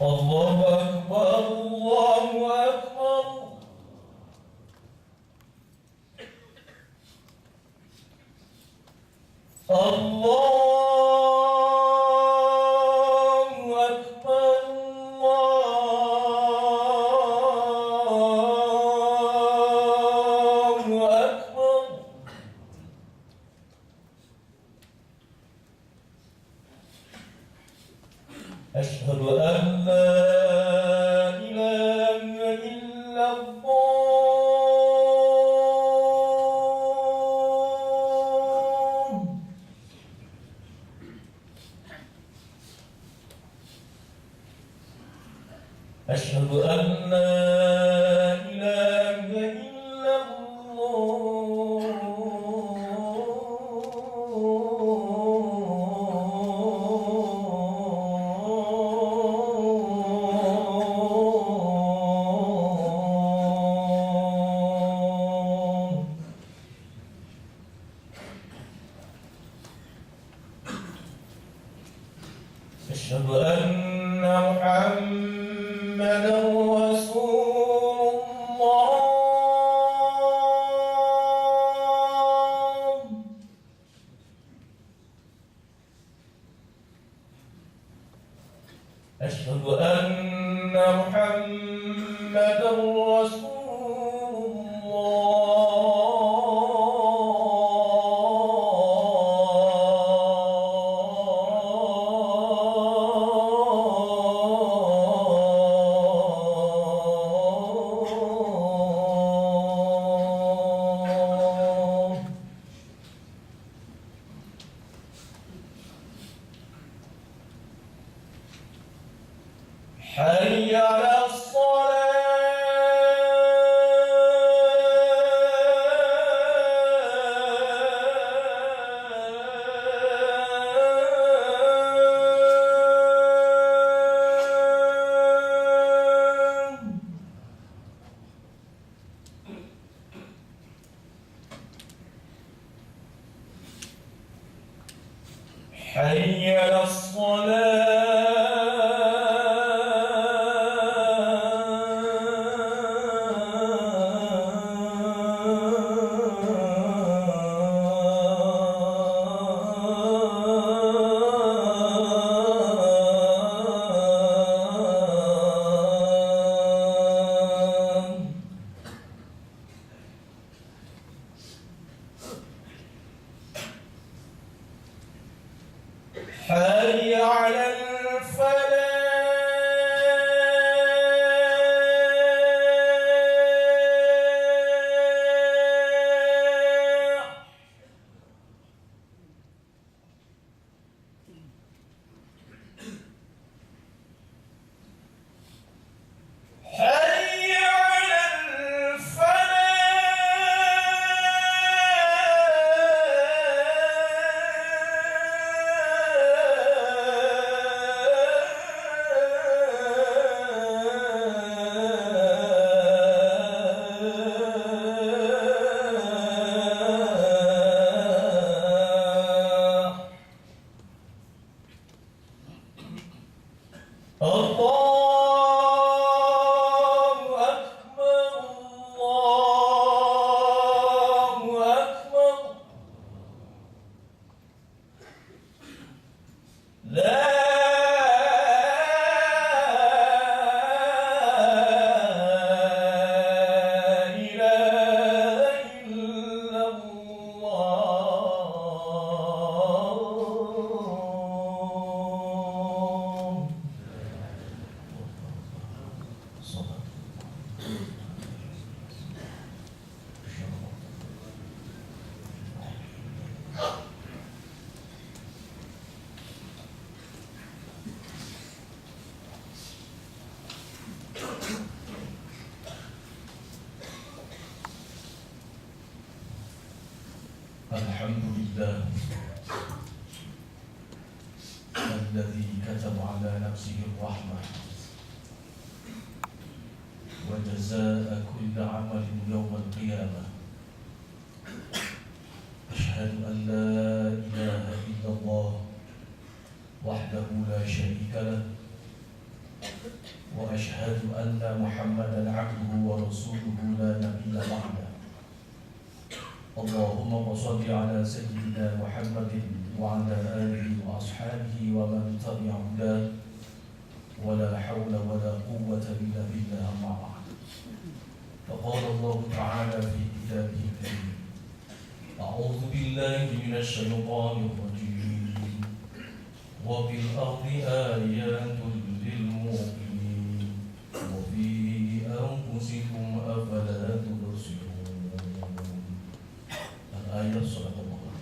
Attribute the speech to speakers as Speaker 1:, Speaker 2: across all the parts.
Speaker 1: الله أكبر الله أكبر. الله أشهد أن لا إله إلا الله. أشهد أن لا إله إلا أشهد أن محمدا رسول الله. أشهد أن محمدا رسول حي على حي على حي على الفلاح. حي على الحمد لله الذي كتب على نفسه الرحمة وجزاء كل عمل يوم القيامة. أشهد أن لا إله إلا الله وحده لا شريك له وأشهد أن محمدا عبده ورسوله لا نبي بعده. اللهم صل على سيدنا محمد وعلى آله وأصحابه ومن تبع هداه ولا حول ولا قوة إلا بالله. أما بعد، فقال الله تعالى في كتابه الكريم: أعوذ بالله من الشيطان الرجيم وفي الأرض آيات للموقنين وفي أنفسكم أفلا تبصرون. Al-ayat surah Allah.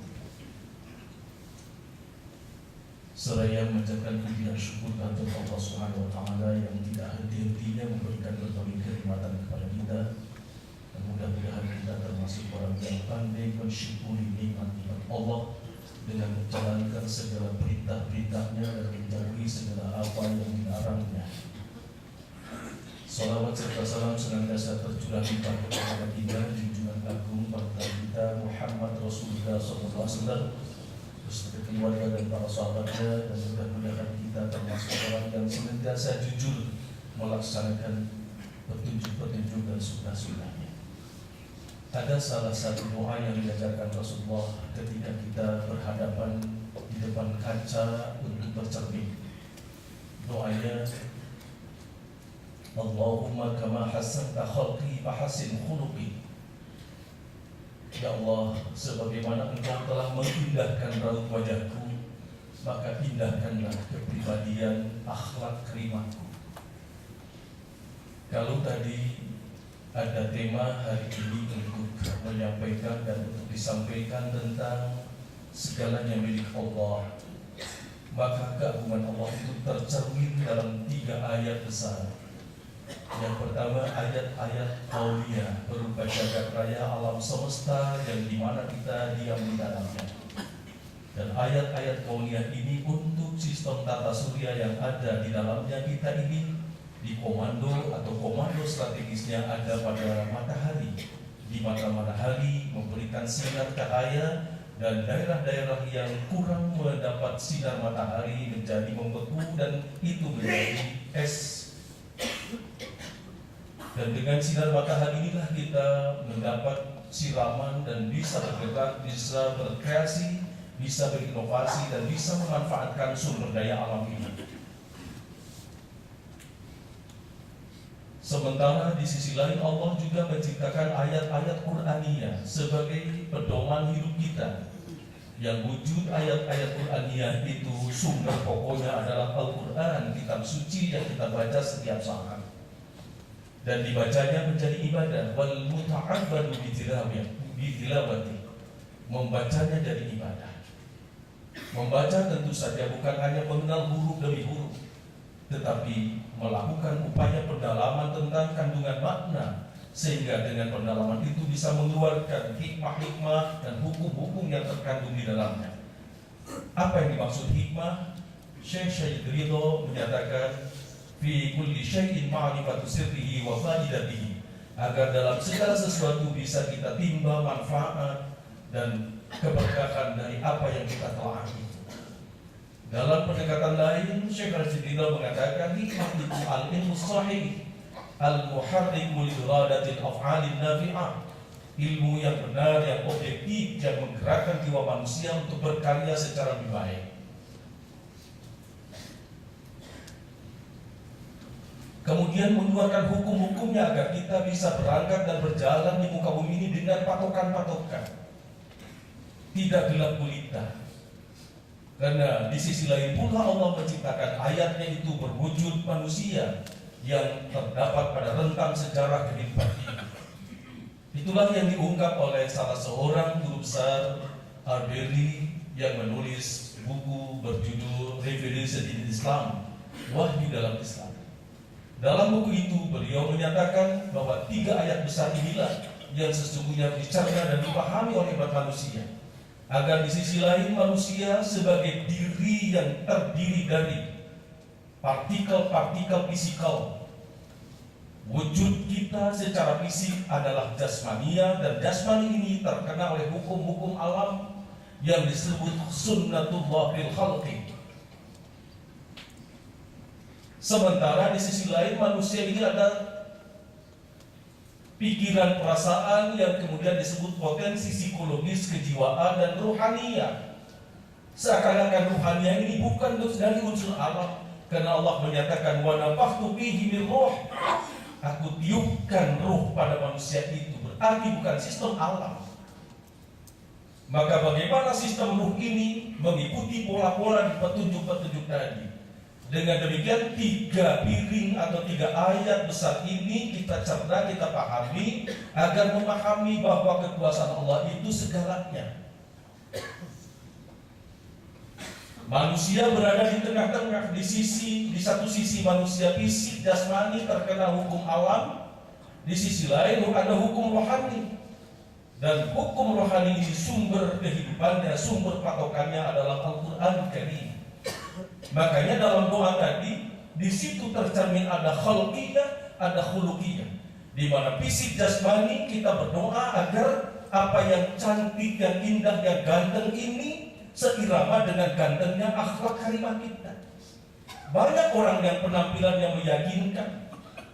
Speaker 1: Seraya mengucapkan puji dan syukur kepada Allah Subhanahu wa taala yang tidak henti-hentinya memberikan berbagai kenikmatan kepada kita. Dan mudah-mudahan kita termasuk orang yang pandai mensyukuri nikmat-nikmat Allah dengan menjalankan segala perintah-perintahnya dan menjauhi segala apa yang dilarangnya. Salawat serta salam senantiasa tercurah limpah kepada kita junjungan agung bangsa kita Muhammad Rasulullah SAW, beserta keluarga dan para sahabatnya, dan mudah-mudahan kita termasuk orang yang senantiasa jujur melaksanakan petunjuk-petunjuk dan sunnah-sunnahnya. Ada salah satu doa yang diajarkan Rasulullah ketika kita berhadapan di depan kaca untuk bercermin. Doanya, Allahumma kama hasanta khalqi fahassin khuluqi. Ya Allah, sebagaimana Engkau telah mengindahkan raut wajahku, maka indahkanlah kepribadian akhlak kerimaku. Kalau tadi ada tema hari ini untuk menyampaikan dan untuk disampaikan tentang segalanya milik Allah, maka keagungan Allah itu tercermin dalam 3 ayat besar. Yang pertama, ayat-ayat kauniyah berupa jagat raya alam semesta yang dimana kita diam di dalamnya. Dan ayat-ayat kauniyah ini untuk sistem tata surya yang ada di dalamnya kita ini di komando atau komando strategisnya ada pada matahari, di mana matahari memberikan sinar cahaya dan daerah-daerah yang kurang mendapat sinar matahari menjadi membeku dan itu menjadi es. Dan dengan sinar matahari inilah kita mendapat siraman dan bisa bergerak, bisa berkreasi, bisa berinovasi dan bisa memanfaatkan sumber daya alam ini. Sementara di sisi lain Allah juga menciptakan ayat-ayat Qur'aniyah sebagai pedoman hidup kita. Yang wujud ayat-ayat Qur'aniyah itu sumber pokoknya adalah Al-Quran, kitab suci yang kita baca setiap saat. Dan dibacanya menjadi ibadah. Wal muta'abbadu bitilawati. Membacanya jadi ibadah. Membaca tentu saja bukan hanya mengenal huruf demi huruf, tetapi melakukan upaya pendalaman tentang kandungan makna, sehingga dengan pendalaman itu bisa mengeluarkan hikmah-hikmah dan hukum-hukum yang terkandung di dalamnya. Apa yang dimaksud hikmah? Syekh Ridho menyatakan, fi kulli syai'in ma'rifatu sirrihi wa faidatihi, agar dalam segala sesuatu bisa kita timba manfaat dan keberkahan dari apa yang kita telah itu. Dalam pendekatan lain, Syekh Ridho mengatakan hikmah itu al-ilmu sahih al-muharriku li-iradatil af'alin nafi'ah, ilmu yang benar, yang objektif, yang menggerakkan jiwa manusia untuk berkarya secara lebih baik. Kemudian mengeluarkan hukum-hukumnya agar kita bisa berangkat dan berjalan di muka bumi ini dengan patokan-patokan, tidak gelap gulita. Karena di sisi lain pula Allah menciptakan ayatnya itu berwujud manusia yang terdapat pada rentang sejarah kehidupan ini. Itulah yang diungkap oleh salah seorang guru besar Al-Berli yang menulis buku berjudul Revelation in Islam, Wahyu dalam Islam. Dalam buku itu beliau menyatakan bahwa 3 ayat besar inilah yang sesungguhnya dicerna dan dipahami oleh manusia, agar di sisi lain manusia sebagai diri yang terdiri dari partikel-partikel fisikal. Wujud kita secara fisik adalah jasmania, dan jasmani ini terkena oleh hukum-hukum alam yang disebut sunnatullah fil khalqi. Sementara di sisi lain manusia ini ada pikiran, perasaan yang kemudian disebut potensi psikologis, kejiwaan, dan ruhaniyah. Seakan-akan ruhaniyah ini bukan dari unsur alam, karena Allah menyatakan wa nafakhtu fihi min ruh, aku tiupkan ruh pada manusia itu, berarti bukan sistem alam. Maka bagaimana sistem ruh ini mengikuti pola-pola di petunjuk-petunjuk tadi? Dengan demikian 3 piring atau 3 ayat besar ini kita cerna, kita pahami agar memahami bahwa kekuasaan Allah itu segalanya. Manusia berada di tengah-tengah, di satu sisi manusia fisik jasmani terkena hukum alam, di sisi lain ada hukum rohani. Dan hukum rohani ini sumber kehidupannya, sumber patokannya adalah Al-Quran Karim. Makanya dalam doa tadi, di situ tercermin ada khalqiyah, ada khuluqiyah. Di mana fisik jasmani kita berdoa agar apa yang cantik, yang indah, yang ganteng ini seirama dengan gantengnya akhlak karimah kita. Banyak orang yang penampilannya meyakinkan,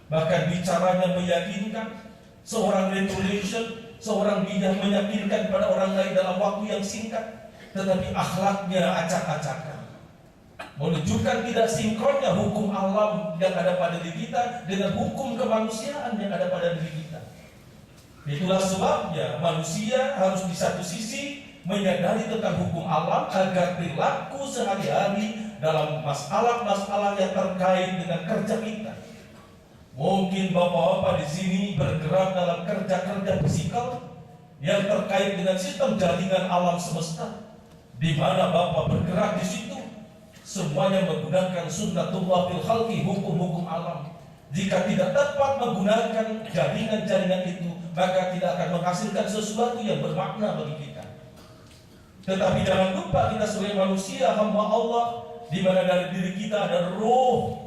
Speaker 1: bahkan bicaranya meyakinkan, seorang rhetorician, seorang bijak meyakinkan pada orang lain dalam waktu yang singkat, tetapi akhlaknya acak-acakan. Menunjukkan tidak sinkronnya hukum alam yang ada pada diri kita dengan hukum kemanusiaan yang ada pada diri kita. Itulah sebabnya manusia harus di satu sisi menyadari tentang hukum alam agar perilaku sehari-hari dalam masalah-masalah yang terkait dengan kerja kita. Mungkin bapak-bapak di sini bergerak dalam kerja-kerja fisikal yang terkait dengan sistem jaringan alam semesta, di mana bapak bergerak di situ. Semuanya menggunakan sunnatullah fil khalqi, hukum-hukum alam. Jika tidak tepat menggunakan jaringan-jaringan itu, maka tidak akan menghasilkan sesuatu yang bermakna bagi kita. Tetapi jangan lupa kita sebagai manusia, hamba Allah, di mana dari diri kita ada roh,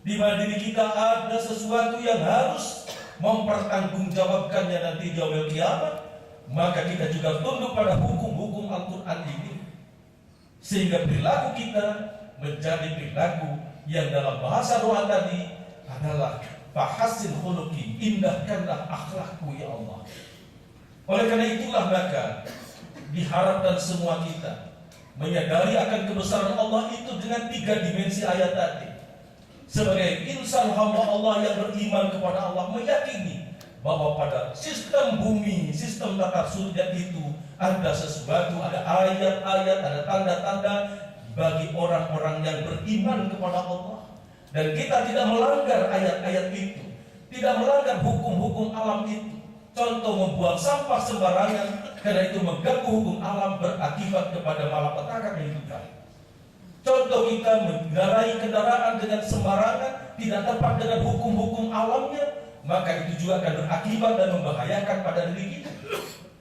Speaker 1: di mana diri kita ada sesuatu yang harus mempertanggungjawabkannya nanti di yaumil kiamat, maka kita juga tunduk pada hukum-hukum Al-Quran ini. Sehingga perilaku kita menjadi perilaku yang dalam bahasa doa tadi adalah fahasin khuluqi, indahkanlah akhlakku ya Allah. Oleh karena itulah maka diharapkan semua kita menyadari akan kebesaran Allah itu dengan 3 dimensi ayat tadi. Sebagai insan hamba Allah yang beriman kepada Allah, meyakini bahwa pada sistem bumi, sistem tata surya itu ada sesuatu, ada ayat-ayat, ada tanda-tanda bagi orang-orang yang beriman kepada Allah. Dan kita tidak melanggar ayat-ayat itu, tidak melanggar hukum-hukum alam itu. Contoh membuang sampah sembarangan, karena itu mengganggu hukum alam, berakibat kepada malapetaka kehidupan. Contoh kita mengendarai kendaraan dengan sembarangan, tidak tepat dengan hukum-hukum alamnya, maka itu juga akan berakibat dan membahayakan pada diri kita.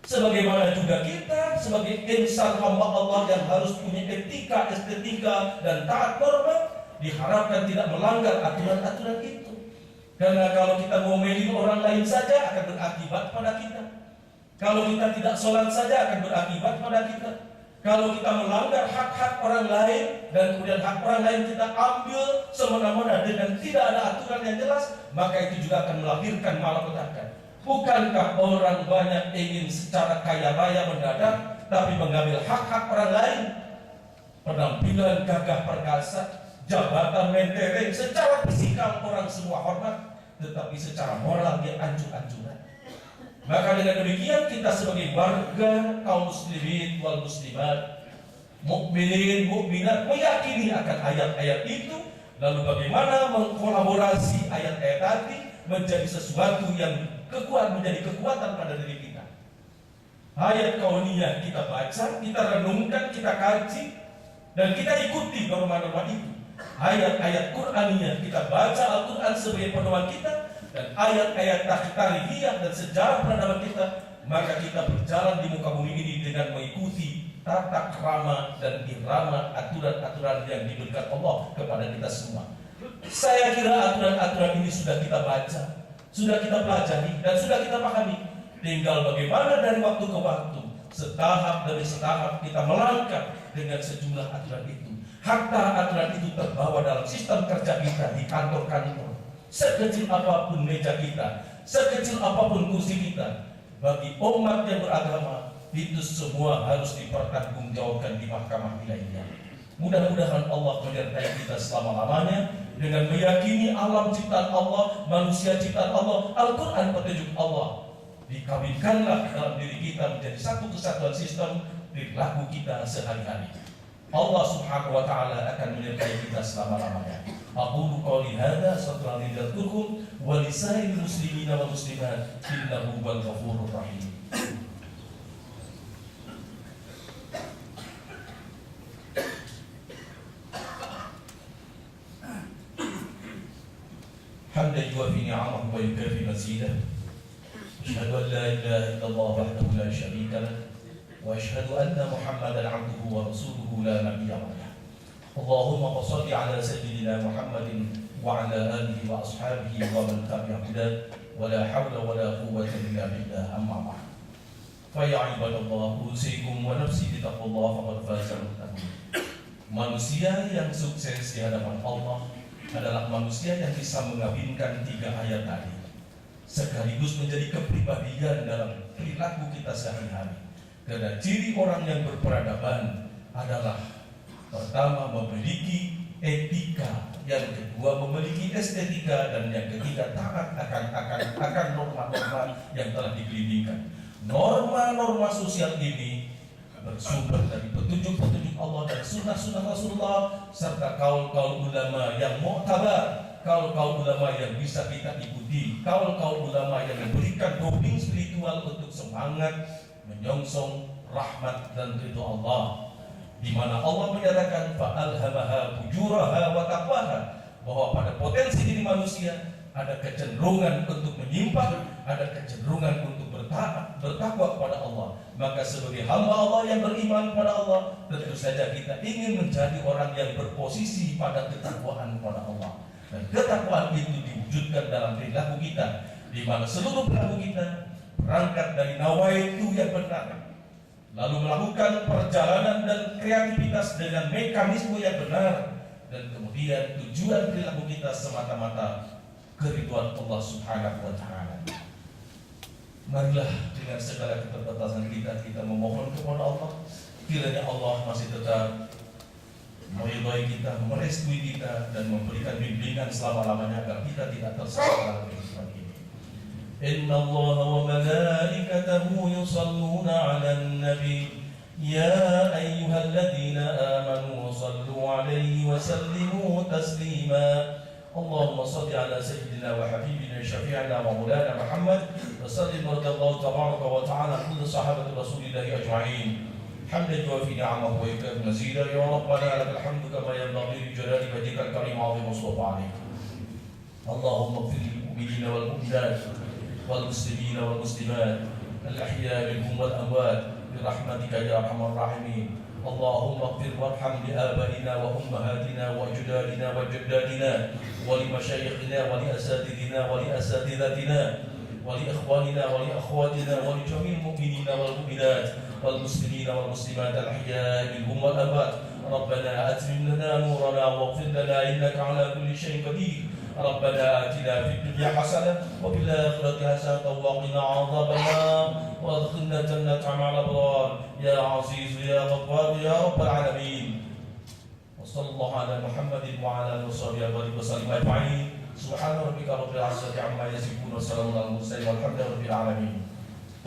Speaker 1: Sebagaimana juga kita sebagai insan hamba Allah yang harus punya etika, estetika, dan taat norma, diharapkan tidak melanggar aturan-aturan itu. Karena kalau kita ngomelin orang lain saja akan berakibat pada kita. Kalau kita tidak sholat saja akan berakibat pada kita. Kalau kita melanggar hak-hak orang lain dan kemudian hak orang lain kita ambil semena-mena dengan tidak ada aturan yang jelas, maka itu juga akan melahirkan malapetaka. Bukankah orang banyak ingin secara kaya raya mendadak, tapi mengambil hak-hak orang lain? Penampilan gagah perkasa, jabatan mentereng, secara fisikal orang semua hormat, tetapi secara moral dia ancur-ancuran. Maka dengan demikian kita sebagai warga kaum muslimin wal muslimat, mukminin mukminat meyakini akan ayat-ayat itu, lalu bagaimana mengkolaborasi ayat-ayat tadi menjadi sesuatu yang menjadi kekuatan pada diri kita. Ayat kauniyah kita baca, kita renungkan, kita kaji, dan kita ikuti norma-norma itu. Ayat-ayat Qur'aniyah kita baca Al-Quran sebagai pedoman kita, dan ayat-ayat tarihiyah dan sejarah peradaban kita, maka kita berjalan di muka bumi ini dengan mengikuti tata krama dan irama aturan-aturan yang diberikan Allah kepada kita semua. Saya kira aturan-aturan ini sudah kita baca, sudah kita pelajari, dan sudah kita pahami. Tinggal bagaimana dari waktu ke waktu setahap demi setahap kita melangkah dengan sejumlah aturan itu. Hatta aturan itu terbawa dalam sistem kerja kita di kantor-kantor. Sekecil apapun meja kita, sekecil apapun kursi kita, bagi umat yang beragama, itu semua harus dipertanggungjawabkan di mahkamah ilahiyah. Mudah-mudahan Allah menyertai kita selama-lamanya dengan meyakini alam ciptaan Allah, manusia ciptaan Allah, Al-Quran petunjuk Allah. Dikawinkanlah dalam diri kita menjadi satu kesatuan sistem perilaku kita sehari-hari. Allah Subhanahu wa taala akan menyertai kita selama-lamanya. Aqulu qouli hadza astaghfirullahi li wa lakum wa lisairil muslimina wal muslimat innahu huwal ghafurur rahim. Hamdan yuwafi ni'amahu wa yukafi mazidah. أشهد أن لا إله إلا الله وحده لا شريك له وأشهد أن محمدا عبده ورسوله لا نبي بعده اللهم صل على سيدنا محمد وعلى آله وأصحابه ومن تبع هداه ولا حول ولا قوة إلا بالله أما بعد فيا عباد الله أوصيكم ونفسي بتقوى الله فقد فاز المتقون. Manusia yang sukses di hadapan Allah adalah manusia yang bisa mengawinkan 3 ayat tadi, sekaligus menjadi kepribadian dalam perilaku kita sehari-hari. Karena ciri orang yang berperadaban adalah pertama memiliki etika, yang kedua memiliki estetika, dan yang ketiga taat akan norma-norma yang telah dibimbingkan. Norma-norma sosial ini bersumber dari petunjuk-petunjuk Allah dan sunnah-sunnah Rasulullah serta kaul-kaul ulama yang mu'tabar, kaul-kaul ulama yang bisa kita ikuti, kaul-kaul ulama yang memberikan doping spiritual untuk semangat menyongsong rahmat dan ridho Allah, di mana Allah menyatakan fa'alhamaha fujuraha wa taqwaha, bahwa pada potensi diri manusia ada kecenderungan untuk menyimpang, ada kecenderungan untuk bertakwa kepada Allah. Maka sebagai hamba Allah yang beriman kepada Allah, tentu saja kita ingin menjadi orang yang berposisi pada ketakwaan kepada Allah. Dan ketakwaan itu diwujudkan dalam perilaku kita, di mana seluruh perilaku kita berangkat dari nawaitu yang benar, lalu melakukan perjalanan dan kreativitas dengan mekanisme yang benar, dan kemudian tujuan perilaku kita semata-mata keridhaan Allah Subhanahu wa taala. Marilah dengan segala keterbatasan kita memohon kepada Allah, kiranya Allah masih tetap meridhai kita, merestui kita, dan memberikan bimbingan selama-lamanya agar kita tidak tersesat dalam kehidupan ini. Inna Allah wa malaikatahu yusalluna 'alan nabi ya ayyuhalladzina amanu sallu 'alaihi wa sallimu taslima. Allahumma salli ala sayyidina wa habibina syafi'ina wa maulana Muhammad wa sallim radhiyallahu tabaraka wa ta'ala kulli sahabati rasulillahi ajma'in. Hamdan yuwafi ni'amahu wa yukafi mazidah. Ya Rabbana lakal hamdu kama yanbaghi li jalali wajhikal karim 'azim wassalatu 'alaik. Allahumma ighfir lil mu'minina wal mu'minat wal muslimina wal muslimat al ahya minhum wal amwat bi rahmatika ya arhamar rahimin. Allahumma ighfir warham li abaina wa ummahatina wa ajdadina wa jaddadina wa li masyayikhina wa li asatidina wa li asatidatina wa li ikhwanina wa li akhwatina wa li jami'il mu'minina wal mu'minat wal muslimina wal muslimat al ahya'i minhum wal amwat. Rabbana atmim lana nurana waghfir lana innaka ala kulli syai'in qadir. Rabbana atina fid dunya hasanah wa fil akhirati hasanah wa qina 'adzabannar wa adkhilna jannata ma'al abrar ya 'aziz ya ghaffar ya rabbal alamin. Wa sallallahu ala Muhammadin wa ala alihi wa sallam ajma'in. Subhana rabbika rabbil 'izzati 'amma yasifun wa salamun 'alal mursalin walhamdulillahi rabbil alamin.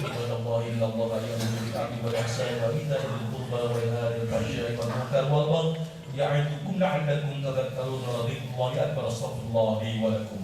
Speaker 1: Wallahu illa Allah ya'muru bil 'adli wal ihsani wa ita'i dhil qurba wa yanha 'anil fahsya'i wal munkar wal baghi ya'idukum la'allakum tadhakkarun. Radhiyallahu anhu wa astaghfirullahi wa lakum.